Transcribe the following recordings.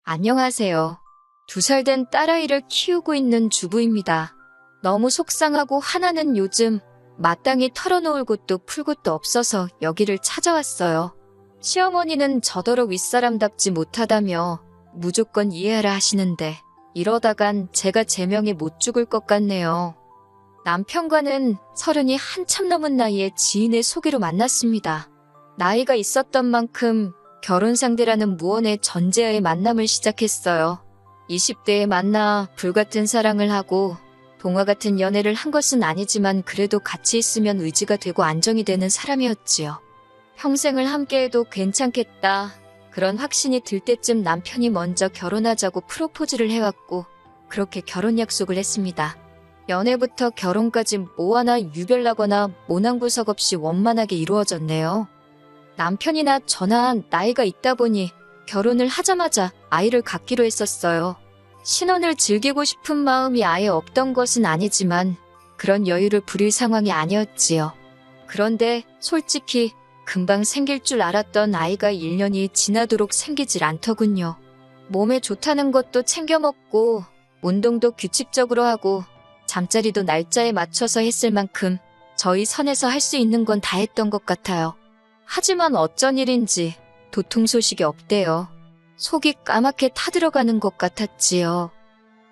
안녕하세요. 2살 된 딸아이를 키우고 있는 주부입니다. 너무 속상하고 하나는 요즘 마땅히 털어놓을 곳도 풀 곳도 없어서 여기를 찾아왔어요. 시어머니는 저더러 윗사람답지 못하다며 무조건 이해하라 하시는데 이러다간 제가 제명에 못 죽을 것 같네요. 남편과는 30이 한참 넘은 나이에 지인의 소개로 만났습니다. 나이가 있었던 만큼 결혼 상대라는 무언의 전제하에 만남을 시작했어요. 20대에 만나 불같은 사랑을 하고 동화 같은 연애를 한 것은 아니지만 그래도 같이 있으면 의지가 되고 안정이 되는 사람이었지요. 평생을 함께해도 괜찮겠다. 그런 확신이 들 때쯤 남편이 먼저 결혼하자고 프로포즈를 해왔고 그렇게 결혼 약속을 했습니다. 연애부터 결혼까지 뭐 하나 유별나거나 모난구석 없이 원만하게 이루어졌네요. 남편이나 저나 나이가 있다 보니 결혼을 하자마자 아이를 갖기로 했었어요. 신혼을 즐기고 싶은 마음이 아예 없던 것은 아니지만 그런 여유를 부릴 상황이 아니었지요. 그런데 솔직히 금방 생길 줄 알았던 아이가 1년이 지나도록 생기질 않더군요. 몸에 좋다는 것도 챙겨 먹고 운동도 규칙적으로 하고 잠자리도 날짜에 맞춰서 했을 만큼 저희 선에서 할 수 있는 건 다 했던 것 같아요. 하지만 어쩐 일인지 도통 소식이 없대요. 속이 까맣게 타들어가는 것 같았지요.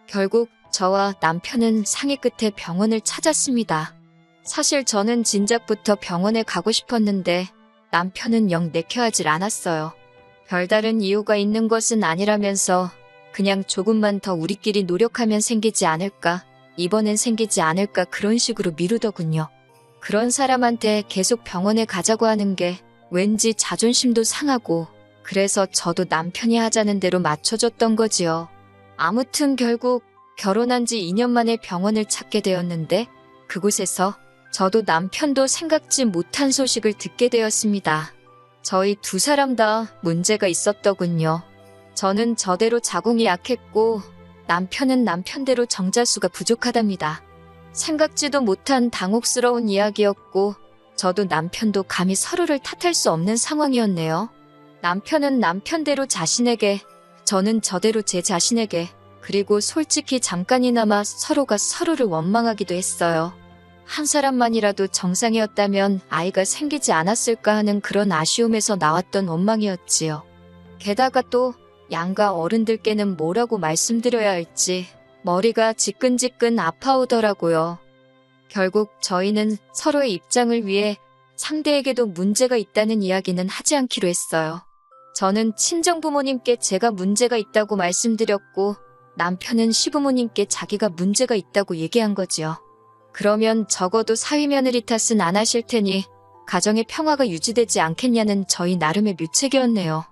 결국 저와 남편은 상의 끝에 병원을 찾았습니다. 사실 저는 진작부터 병원에 가고 싶었는데 남편은 영 내켜하질 않았어요. 별다른 이유가 있는 것은 아니라면서 그냥 조금만 더 우리끼리 노력하면 생기지 않을까, 이번엔 생기지 않을까 그런 식으로 미루더군요. 그런 사람한테 계속 병원에 가자고 하는 게 왠지 자존심도 상하고 그래서 저도 남편이 하자는 대로 맞춰줬던 거지요. 아무튼 결국 결혼한 지 2년 만에 병원을 찾게 되었는데 그곳에서 저도 남편도 생각지 못한 소식을 듣게 되었습니다. 저희 2사람 다 문제가 있었더군요. 저는 저대로 자궁이 약했고 남편은 남편대로 정자수가 부족하답니다. 생각지도 못한 당혹스러운 이야기였고 저도 남편도 감히 서로를 탓할 수 없는 상황이었네요. 남편은 남편대로 자신에게, 저는 저대로 제 자신에게, 그리고 솔직히 잠깐이나마 서로가 서로를 원망하기도 했어요. 한 사람만이라도 정상이었다면 아이가 생기지 않았을까 하는 그런 아쉬움에서 나왔던 원망이었지요. 게다가 또 양가 어른들께는 뭐라고 말씀드려야 할지 머리가 지끈지끈 아파오더라고요. 결국 저희는 서로의 입장을 위해 상대에게도 문제가 있다는 이야기는 하지 않기로 했어요. 저는 친정부모님께 제가 문제가 있다고 말씀드렸고 남편은 시부모님께 자기가 문제가 있다고 얘기한 거지요. 그러면 적어도 사위며느리 탓은 안 하실 테니 가정의 평화가 유지되지 않겠냐는 저희 나름의 묘책이었네요.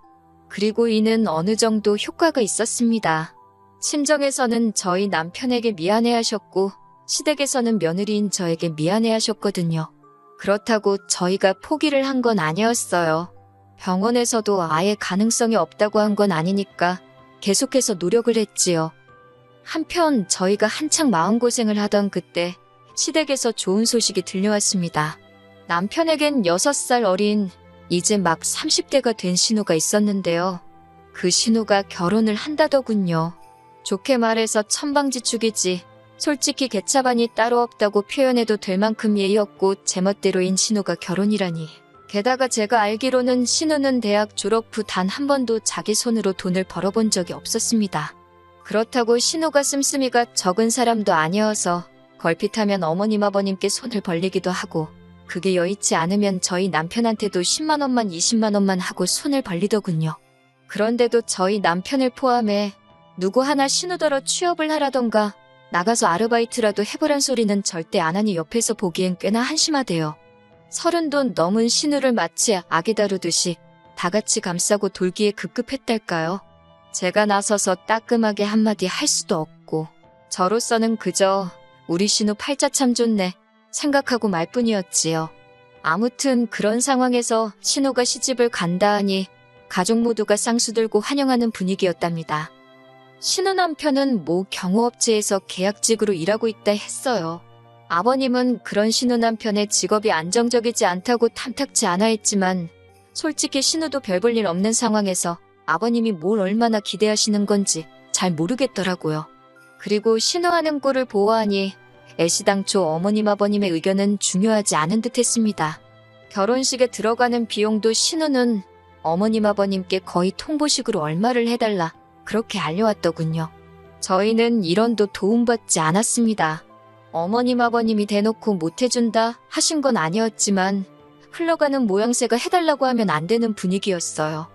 그리고 이는 어느 정도 효과가 있었습니다. 친정에서는 저희 남편에게 미안해하셨고 시댁에서는 며느리인 저에게 미안해하셨거든요. 그렇다고 저희가 포기를 한 건 아니었어요. 병원에서도 아예 가능성이 없다고 한 건 아니니까 계속해서 노력을 했지요. 한편 저희가 한창 마음고생을 하던 그때 시댁에서 좋은 소식이 들려왔습니다. 남편에겐 6살 어린 이제 막 30대가 된 신우가 있었는데요. 그 신우가 결혼을 한다더군요. 좋게 말해서 천방지축이지 솔직히 개차반이 따로 없다고 표현해도 될 만큼 예의없고 제멋대로인 신우가 결혼이라니. 게다가 제가 알기로는 신우는 대학 졸업 후 단 한 번도 자기 손으로 돈을 벌어본 적이 없었습니다. 그렇다고 신우가 씀씀이가 적은 사람도 아니어서 걸핏하면 어머님 아버님께 손을 벌리기도 하고 그게 여의치 않으면 저희 남편한테도 10만 원만 20만 원만 하고 손을 벌리더군요. 그런데도 저희 남편을 포함해 누구 하나 신우더러 취업을 하라던가 나가서 아르바이트라도 해보란 소리는 절대 안 하니 옆에서 보기엔 꽤나 한심하대요. 30도 넘은 신우를 마치 아기 다루듯이 다 같이 감싸고 돌기에 급급했달까요? 제가 나서서 따끔하게 한마디 할 수도 없고 저로서는 그저 우리 신우 팔자 참 좋네 생각하고 말 뿐이었지요. 아무튼 그런 상황에서 신우가 시집을 간다 하니 가족 모두가 쌍수 들고 환영하는 분위기였답니다. 신우 남편은 모 경호업체에서 계약직으로 일하고 있다 했어요. 아버님은 그런 신우 남편의 직업이 안정적이지 않다고 탐탁지 않아 했지만 솔직히 신우도 별 볼 일 없는 상황에서 아버님이 뭘 얼마나 기대하시는 건지 잘 모르겠더라고요. 그리고 신우하는 꼴을 보아하니 애시당초 어머님 아버님의 의견은 중요하지 않은 듯 했습니다. 결혼식에 들어가는 비용도 신우는 어머님 아버님께 거의 통보식으로 얼마를 해달라 그렇게 알려왔더군요. 저희는 1원도 도움받지 않았습니다. 어머님 아버님이 대놓고 못해준다 하신 건 아니었지만 흘러가는 모양새가 해달라고 하면 안 되는 분위기였어요.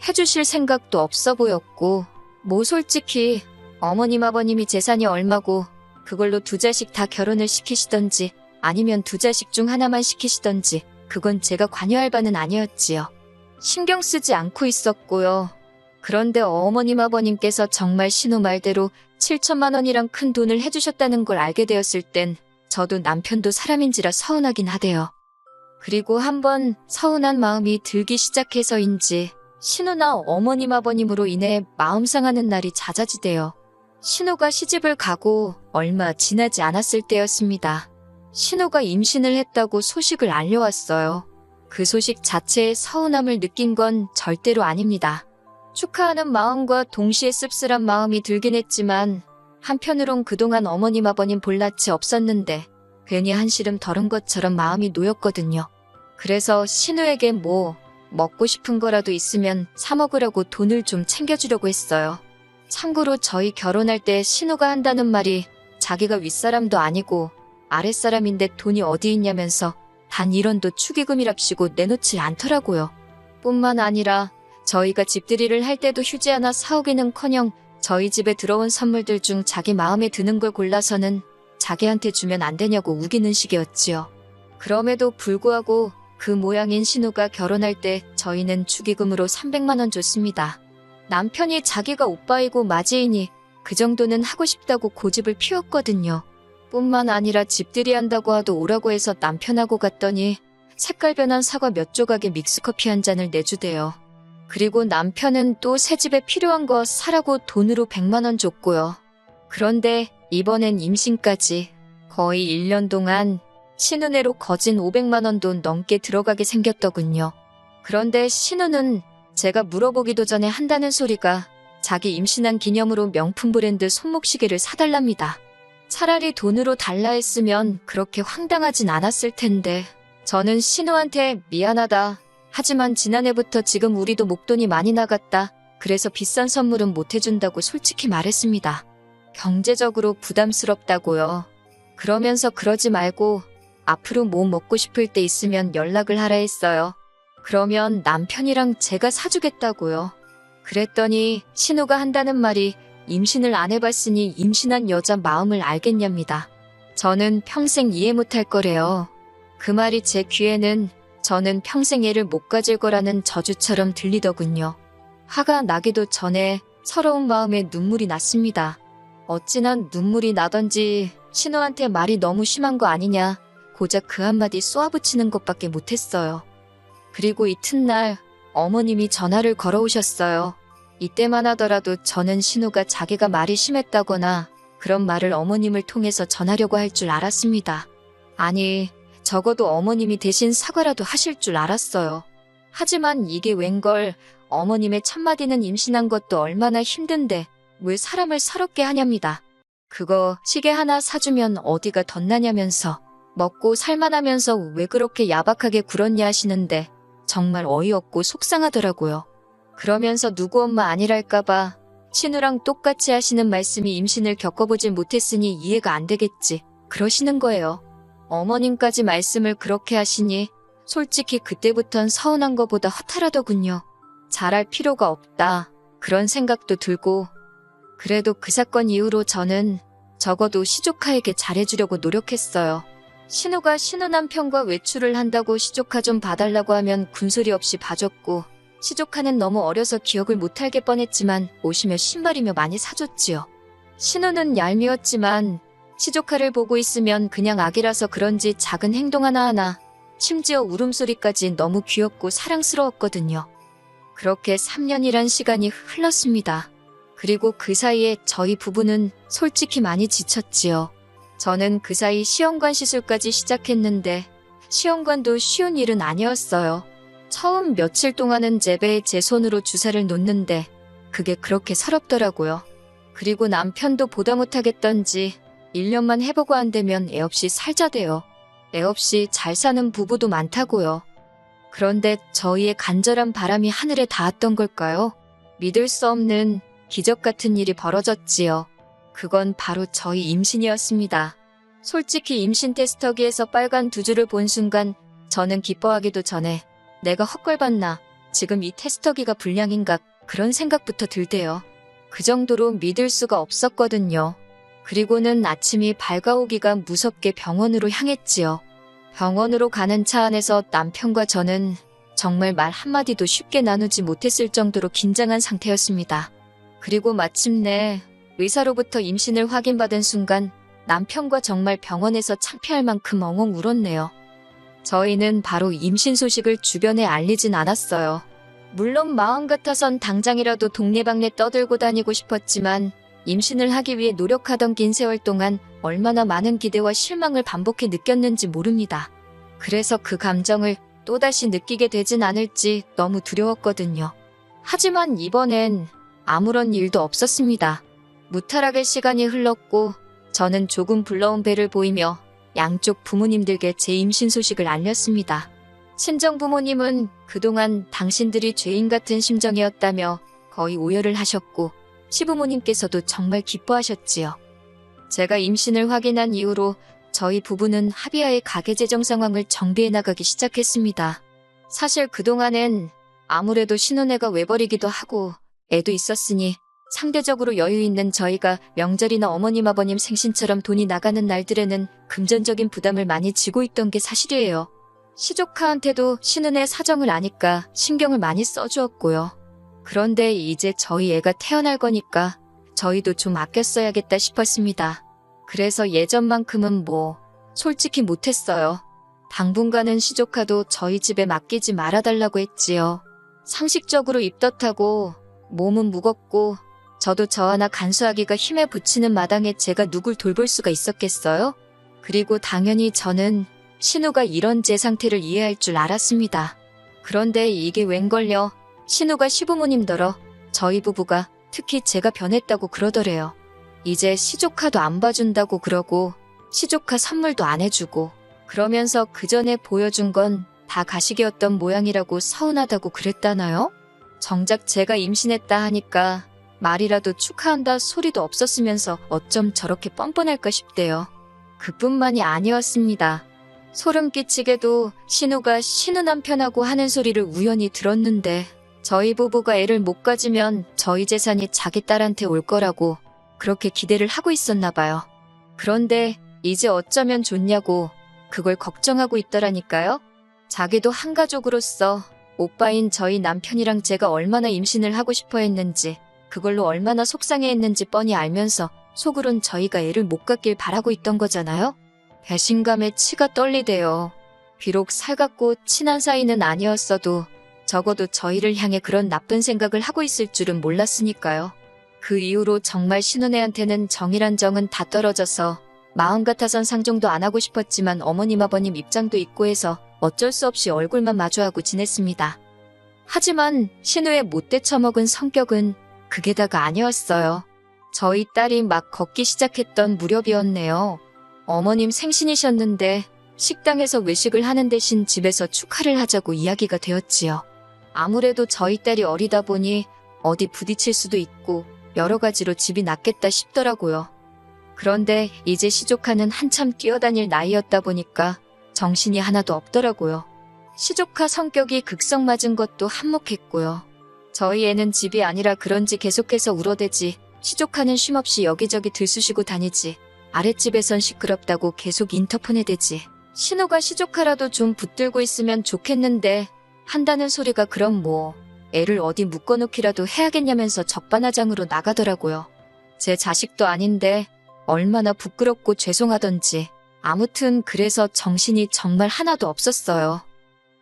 해주실 생각도 없어 보였고 뭐 솔직히 어머님 아버님이 재산이 얼마고 그걸로 2자식 다 결혼을 시키시던지 아니면 2자식 중 하나만 시키시던지 그건 제가 관여할 바는 아니었지요. 신경 쓰지 않고 있었고요. 그런데 어머님 아버님께서 정말 신우 말대로 7천만 원이란 큰 돈을 해주셨다는 걸 알게 되었을 땐 저도 남편도 사람인지라 서운하긴 하대요. 그리고 한번 서운한 마음이 들기 시작해서인지 신우나 어머님 아버님으로 인해 마음 상하는 날이 잦아지대요. 신우가 시집을 가고 얼마 지나지 않았을 때였습니다. 신우가 임신을 했다고 소식을 알려왔어요. 그 소식 자체에 서운함을 느낀 건 절대로 아닙니다. 축하하는 마음과 동시에 씁쓸한 마음이 들긴 했지만 한편으론 그동안 어머님 아버님 볼낯이 없었는데 괜히 한시름 덜은 것처럼 마음이 놓였거든요. 그래서 신우에게 뭐 먹고 싶은 거라도 있으면 사 먹으려고 돈을 좀 챙겨주려고 했어요. 참고로 저희 결혼할 때 신우가 한다는 말이 자기가 윗사람도 아니고 아랫사람인데 돈이 어디 있냐면서 단 1원도 축의금이랍시고 내놓지 않더라고요. 뿐만 아니라 저희가 집들이를 할 때도 휴지 하나 사오기는커녕 저희 집에 들어온 선물들 중 자기 마음에 드는 걸 골라서는 자기한테 주면 안 되냐고 우기는 식이었지요. 그럼에도 불구하고 그 모양인 신우가 결혼할 때 저희는 축의금으로 300만 원 줬습니다. 남편이 자기가 오빠이고 맞이이니 그 정도는 하고 싶다고 고집을 피웠거든요. 뿐만 아니라 집들이 한다고 하도 오라고 해서 남편하고 갔더니 색깔 변한 사과 몇 조각에 믹스커피 한 잔을 내주대요. 그리고 남편은 또 새 집에 필요한 거 사라고 돈으로 100만 원 줬고요. 그런데 이번엔 임신까지 거의 1년 동안 신우네로 거진 500만 원도 넘게 들어가게 생겼더군요. 그런데 신우는 제가 물어보기도 전에 한다는 소리가 자기 임신한 기념으로 명품 브랜드 손목시계를 사달랍니다. 차라리 돈으로 달라 했으면 그렇게 황당하진 않았을 텐데 저는 신우한테 미안하다. 하지만 지난해부터 지금 우리도 목돈이 많이 나갔다. 그래서 비싼 선물은 못 해준다고 솔직히 말했습니다. 경제적으로 부담스럽다고요. 그러면서 그러지 말고 앞으로 뭐 먹고 싶을 때 있으면 연락을 하라 했어요. 그러면 남편이랑 제가 사주겠다고요. 그랬더니 신우가 한다는 말이 임신을 안 해봤으니 임신한 여자 마음을 알겠냐입니다. 저는 평생 이해 못할 거래요. 그 말이 제 귀에는 저는 평생 애를 못 가질 거라는 저주처럼 들리더군요. 화가 나기도 전에 서러운 마음에 눈물이 났습니다. 어찌나 눈물이 나던지 신우한테 말이 너무 심한 거 아니냐 고작 그 한마디 쏘아붙이는 것밖에 못했어요. 그리고 이튿날 어머님이 전화를 걸어오셨어요. 이때만 하더라도 저는 신우가 자기가 말이 심했다거나 그런 말을 어머님을 통해서 전하려고 할 줄 알았습니다. 아니, 적어도 어머님이 대신 사과라도 하실 줄 알았어요. 하지만 이게 웬걸 어머님의 첫마디는 임신한 것도 얼마나 힘든데 왜 사람을 서럽게 하냐입니다. 그거 시계 하나 사주면 어디가 덧나냐면서 먹고 살만하면서 왜 그렇게 야박하게 굴었냐 하시는데 정말 어이없고 속상하더라고요. 그러면서 누구 엄마 아니랄까봐 신우랑 똑같이 하시는 말씀이 임신을 겪어보질 못했으니 이해가 안 되겠지 그러시는 거예요. 어머님까지 말씀을 그렇게 하시니 솔직히 그때부턴 서운한 것보다 허탈하더군요. 잘할 필요가 없다 그런 생각도 들고 그래도 그 사건 이후로 저는 적어도 시조카에게 잘해주려고 노력했어요. 신우가 신우 남편과 외출을 한다고 시조카 좀 봐달라고 하면 군소리 없이 봐줬고 시조카는 너무 어려서 기억을 못할 뻔했지만 옷이며 신발이며 많이 사줬지요. 신우는 얄미웠지만 시조카를 보고 있으면 그냥 아기라서 그런지 작은 행동 하나하나 심지어 울음소리까지 너무 귀엽고 사랑스러웠거든요. 그렇게 3년이란 시간이 흘렀습니다. 그리고 그 사이에 저희 부부는 솔직히 많이 지쳤지요. 저는 그 사이 시험관 시술까지 시작했는데 시험관도 쉬운 일은 아니었어요. 처음 며칠 동안은 제 배에 제 손으로 주사를 놓는데 그게 그렇게 서럽더라고요. 그리고 남편도 보다 못하겠던지 1년만 해보고 안 되면 애 없이 살자대요. 애 없이 잘 사는 부부도 많다고요. 그런데 저희의 간절한 바람이 하늘에 닿았던 걸까요? 믿을 수 없는 기적 같은 일이 벌어졌지요. 그건 바로 저희 임신이었습니다. 솔직히 임신 테스터기에서 빨간 두 줄을 본 순간 저는 기뻐하기도 전에 내가 헛걸봤나, 지금 이 테스터기가 불량인가, 그런 생각부터 들대요. 그 정도로 믿을 수가 없었거든요. 그리고는 아침이 밝아오기가 무섭게 병원으로 향했지요. 병원으로 가는 차 안에서 남편과 저는 정말 말 한마디도 쉽게 나누지 못했을 정도로 긴장한 상태였습니다. 그리고 마침내 의사로부터 임신을 확인받은 순간 남편과 정말 병원에서 창피할 만큼 엉엉 울었네요. 저희는 바로 임신 소식을 주변에 알리진 않았어요. 물론 마음 같아선 당장이라도 동네방네 떠들고 다니고 싶었지만 임신을 하기 위해 노력하던 긴 세월 동안 얼마나 많은 기대와 실망을 반복해 느꼈는지 모릅니다. 그래서 그 감정을 또다시 느끼게 되진 않을지 너무 두려웠거든요. 하지만 이번엔 아무런 일도 없었습니다. 무탈하게 시간이 흘렀고 저는 조금 불러온 배를 보이며 양쪽 부모님들께 제 임신 소식을 알렸습니다. 친정 부모님은 그동안 당신들이 죄인 같은 심정이었다며 거의 오열을 하셨고 시부모님께서도 정말 기뻐하셨지요. 제가 임신을 확인한 이후로 저희 부부는 합의하에 가계재정 상황을 정비해 나가기 시작했습니다. 사실 그동안엔 아무래도 신혼애가 외벌이기도 하고 애도 있었으니 상대적으로 여유 있는 저희가 명절이나 어머님 아버님 생신처럼 돈이 나가는 날들에는 금전적인 부담을 많이 지고 있던 게 사실이에요. 시조카한테도 신혼애 사정을 아니까 신경을 많이 써주었고요. 그런데 이제 저희 애가 태어날 거니까 저희도 좀 아껴 써야겠다 싶었습니다. 그래서 예전만큼은 솔직히 못했어요. 당분간은 시조카도 저희 집에 맡기지 말아달라고 했지요. 상식적으로 입덧하고 몸은 무겁고 저도 저 하나 간수하기가 힘에 부치는 마당에 제가 누굴 돌볼 수가 있었겠어요? 그리고 당연히 저는 신우가 이런 제 상태를 이해할 줄 알았습니다. 그런데 이게 웬걸요. 신우가 시부모님더러 저희 부부가 특히 제가 변했다고 그러더래요. 이제 시조카도 안 봐준다고 그러고 시조카 선물도 안 해주고 그러면서 그 전에 보여준 건 다 가식이었던 모양이라고 서운하다고 그랬다나요? 정작 제가 임신했다 하니까 말이라도 축하한다 소리도 없었으면서 어쩜 저렇게 뻔뻔할까 싶대요. 그뿐만이 아니었습니다. 소름 끼치게도 신우가 신우 남편하고 하는 소리를 우연히 들었는데 저희 부부가 애를 못 가지면 저희 재산이 자기 딸한테 올 거라고 그렇게 기대를 하고 있었나 봐요. 그런데 이제 어쩌면 좋냐고 그걸 걱정하고 있더라니까요. 자기도 한 가족으로서 오빠인 저희 남편이랑 제가 얼마나 임신을 하고 싶어 했는지 그걸로 얼마나 속상해했는지 뻔히 알면서 속으론 저희가 애를 못 갖길 바라고 있던 거잖아요. 배신감에 치가 떨리대요. 비록 살갑고 친한 사이는 아니었어도 적어도 저희를 향해 그런 나쁜 생각을 하고 있을 줄은 몰랐으니까요. 그 이후로 정말 신혼애한테는 정이란 정은 다 떨어져서 마음 같아선 상종도 안 하고 싶었지만 어머님 아버님 입장도 있고 해서 어쩔 수 없이 얼굴만 마주하고 지냈습니다. 하지만 신우의 못돼 처먹은 성격은 그게 다가 아니었어요. 저희 딸이 막 걷기 시작했던 무렵이었네요. 어머님 생신이셨는데 식당에서 외식을 하는 대신 집에서 축하를 하자고 이야기가 되었지요. 아무래도 저희 딸이 어리다 보니 어디 부딪힐 수도 있고 여러 가지로 집이 낫겠다 싶더라고요. 그런데 이제 시조카는 한참 뛰어다닐 나이였다 보니까 정신이 하나도 없더라고요. 시조카 성격이 극성 맞은 것도 한몫했고요. 저희 애는 집이 아니라 그런지 계속해서 울어대지 시조카는 쉼없이 여기저기 들쑤시고 다니지 아랫집에선 시끄럽다고 계속 인터폰에 대지 신우가 시조카라도 좀 붙들고 있으면 좋겠는데 한다는 소리가 그럼 애를 어디 묶어놓기라도 해야겠냐면서 적반하장으로 나가더라고요. 제 자식도 아닌데 얼마나 부끄럽고 죄송하던지 아무튼 그래서 정신이 정말 하나도 없었어요.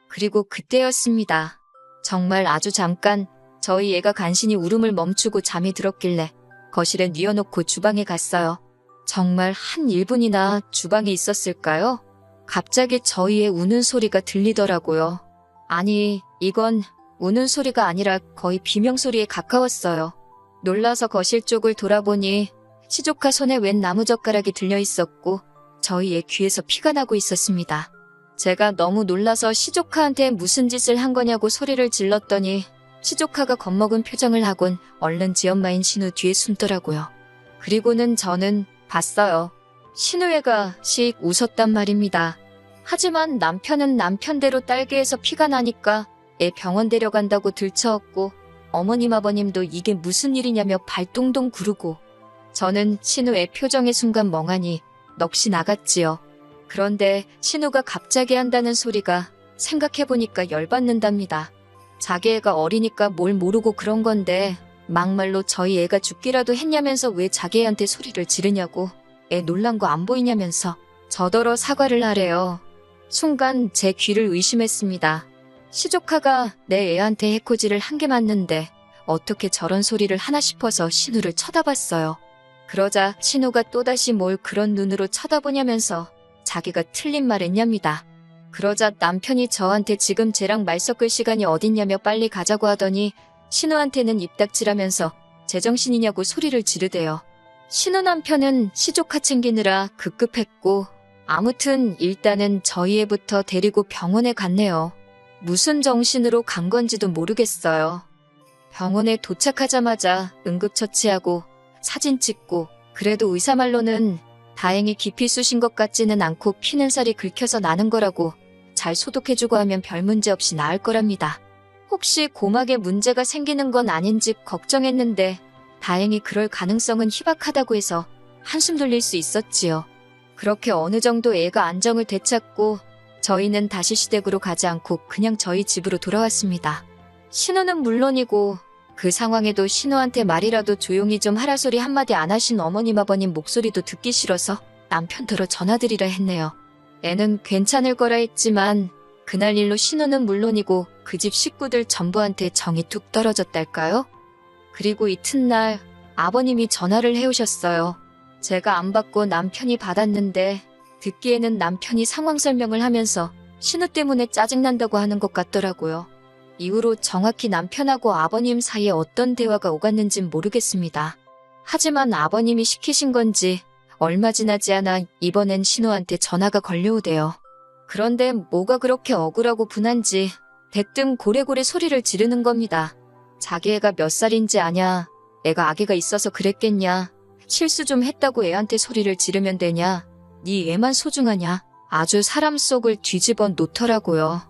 그리고 그때였습니다. 정말 아주 잠깐 저희 애가 간신히 울음을 멈추고 잠이 들었길래 거실에 뉘어놓고 주방에 갔어요. 정말 한 1분이나 주방에 있었을까요? 갑자기 저희 애 우는 소리가 들리더라고요. 아니 이건 우는 소리가 아니라 거의 비명소리에 가까웠어요. 놀라서 거실 쪽을 돌아보니 시조카 손에 웬 나무젓가락이 들려 있었고 저희 애 귀에서 피가 나고 있었습니다. 제가 너무 놀라서 시조카한테 무슨 짓을 한 거냐고 소리를 질렀더니 시조카가 겁먹은 표정을 하곤 얼른 지엄마인 신우 뒤에 숨더라고요. 그리고는 저는 봤어요. 신우애가 씩 웃었단 말입니다. 하지만 남편은 남편대로 딸기에서 피가 나니까 애 병원 데려간다고 들쳐왔고 어머님 아버님도 이게 무슨 일이냐며 발동동 구르고 저는 신우의 표정에 순간 멍하니 넋이 나갔지요. 그런데 신우가 갑자기 한다는 소리가 생각해보니까 열받는답니다. 자기 애가 어리니까 뭘 모르고 그런 건데 막말로 저희 애가 죽기라도 했냐면서 왜 자기 애한테 소리를 지르냐고 애 놀란 거 안 보이냐면서 저더러 사과를 하래요. 순간 제 귀를 의심했습니다. 시조카가 내 애한테 해코지를 한 게 맞는데 어떻게 저런 소리를 하나 싶어서 신우를 쳐다봤어요. 그러자 신우가 또다시 뭘 그런 눈으로 쳐다보냐면서 자기가 틀린 말 했냐입니다. 그러자 남편이 저한테 지금 쟤랑 말 섞을 시간이 어딨냐며 빨리 가자고 하더니 신우한테는 입 닥치라면서 제정신이냐고 소리를 지르대요. 신우 남편은 시조카 챙기느라 급급했고 아무튼 일단은 저희 애부터 데리고 병원에 갔네요. 무슨 정신으로 간 건지도 모르겠어요. 병원에 도착하자마자 응급처치하고 사진 찍고 그래도 의사 말로는 다행히 깊이 쑤신 것 같지는 않고 피는 살이 긁혀서 나는 거라고 잘 소독해주고 하면 별 문제 없이 나을 거랍니다. 혹시 고막에 문제가 생기는 건 아닌지 걱정했는데 다행히 그럴 가능성은 희박하다고 해서 한숨 돌릴 수 있었지요. 그렇게 어느 정도 애가 안정을 되찾고 저희는 다시 시댁으로 가지 않고 그냥 저희 집으로 돌아왔습니다. 신우는 물론이고 그 상황에도 신우한테 말이라도 조용히 좀 하라 소리 한마디 안 하신 어머님 아버님 목소리도 듣기 싫어서 남편더러 전화드리라 했네요. 애는 괜찮을 거라 했지만 그날 일로 신우는 물론이고 그 집 식구들 전부한테 정이 뚝 떨어졌달까요? 그리고 이튿날 아버님이 전화를 해오셨어요. 제가 안 받고 남편이 받았는데 듣기에는 남편이 상황 설명을 하면서 신우 때문에 짜증난다고 하는 것 같더라고요. 이후로 정확히 남편하고 아버님 사이에 어떤 대화가 오갔는진 모르겠습니다. 하지만 아버님이 시키신 건지 얼마 지나지 않아 이번엔 신우한테 전화가 걸려오대요. 그런데 뭐가 그렇게 억울하고 분한지 대뜸 고래고래 소리를 지르는 겁니다. 자기 애가 몇 살인지 아냐? 애가 아기가 있어서 그랬겠냐? 실수 좀 했다고 애한테 소리를 지르면 되냐? 네 애만 소중하냐? 아주 사람 속을 뒤집어 놓더라고요.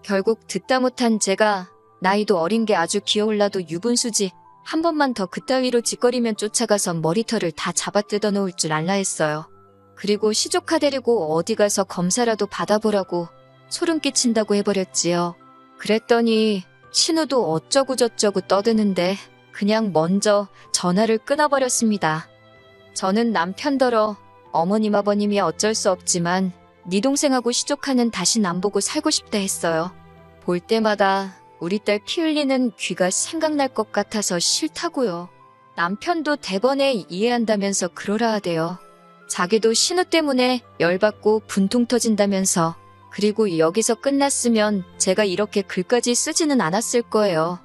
결국 듣다 못한 제가 나이도 어린 게 아주 기어올라도 유분수지 한 번만 더 그따위로 짓거리면 쫓아가서 머리털을 다 잡아 뜯어 놓을 줄 알라 했어요. 그리고 시조카 데리고 어디 가서 검사라도 받아보라고 소름 끼친다고 해버렸지요. 그랬더니 신우도 어쩌고저쩌고 떠드는데 그냥 먼저 전화를 끊어버렸습니다. 저는 남편더러 어머님 아버님이 어쩔 수 없지만 네 동생하고 시조카는 다신 안 보고 살고 싶다 했어요. 볼 때마다 우리 딸 피 흘리는 귀가 생각날 것 같아서 싫다고요. 남편도 대번에 이해한다면서 그러라 하대요. 자기도 신우 때문에 열받고 분통 터진다면서 그리고 여기서 끝났으면 제가 이렇게 글까지 쓰지는 않았을 거예요.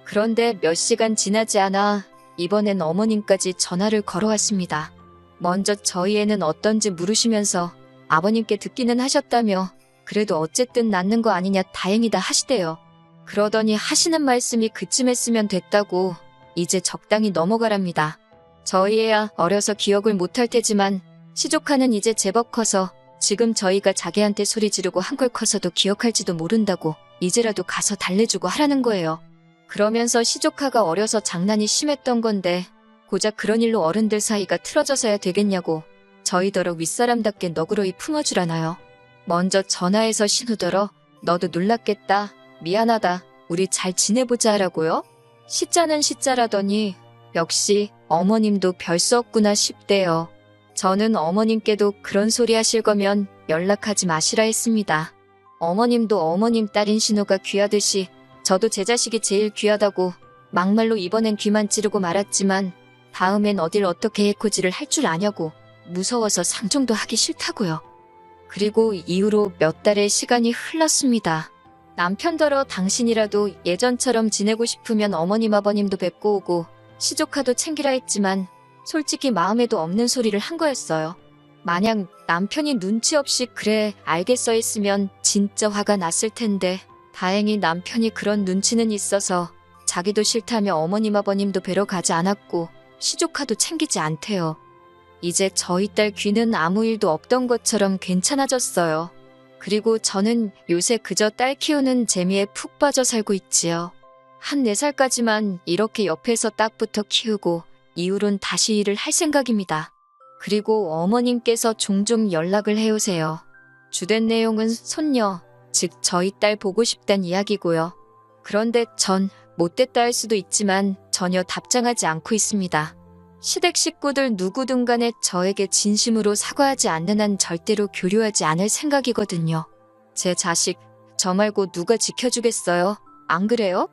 그런데 몇 시간 지나지 않아 이번엔 어머님까지 전화를 걸어왔습니다. 먼저 저희 애는 어떤지 물으시면서 아버님께 듣기는 하셨다며 그래도 어쨌든 낫는 거 아니냐 다행이다 하시대요. 그러더니 하시는 말씀이 그쯤 했으면 됐다고 이제 적당히 넘어가랍니다. 저희 애야 어려서 기억을 못할 테지만 시조카는 이제 제법 커서 지금 저희가 자기한테 소리 지르고 한걸 커서도 기억할지도 모른다고 이제라도 가서 달래주고 하라는 거예요. 그러면서 시조카가 어려서 장난이 심했던 건데 고작 그런 일로 어른들 사이가 틀어져서야 되겠냐고 저희더러 윗사람답게 너그러이 품어주라나요. 먼저 전화해서 신우더러 너도 놀랐겠다. 미안하다. 우리 잘 지내보자 하라고요? 시자는 시자라더니 역시 어머님도 별 수 없구나 싶대요. 저는 어머님께도 그런 소리 하실 거면 연락하지 마시라 했습니다. 어머님도 어머님 딸인 신우가 귀하듯이 저도 제 자식이 제일 귀하다고 막말로 이번엔 귀만 찌르고 말았지만 다음엔 어딜 어떻게 해코지를 할 줄 아냐고 무서워서 상종도 하기 싫다고요. 그리고 이후로 몇 달의 시간이 흘렀습니다. 남편더러 당신이라도 예전처럼 지내고 싶으면 어머님 아버님도 뵙고 오고 시조카도 챙기라 했지만 솔직히 마음에도 없는 소리를 한 거였어요. 만약 남편이 눈치 없이 그래 알겠어 했으면 진짜 화가 났을 텐데 다행히 남편이 그런 눈치는 있어서 자기도 싫다며 어머님 아버님도 뵈러 가지 않았고 시조카도 챙기지 않대요. 이제 저희 딸 귀는 아무 일도 없던 것처럼 괜찮아졌어요. 그리고 저는 요새 그저 딸 키우는 재미에 푹 빠져 살고 있지요. 한 4살까지만 이렇게 옆에서 딱 붙어 키우고 이후론 다시 일을 할 생각입니다. 그리고 어머님께서 종종 연락을 해오세요. 주된 내용은 손녀, 즉 저희 딸 보고 싶단 이야기고요. 그런데 전 못됐다 할 수도 있지만 전혀 답장하지 않고 있습니다. 시댁 식구들 누구든 간에 저에게 진심으로 사과하지 않는 한 절대로 교류하지 않을 생각이거든요. 제 자식, 저 말고 누가 지켜주겠어요? 안 그래요?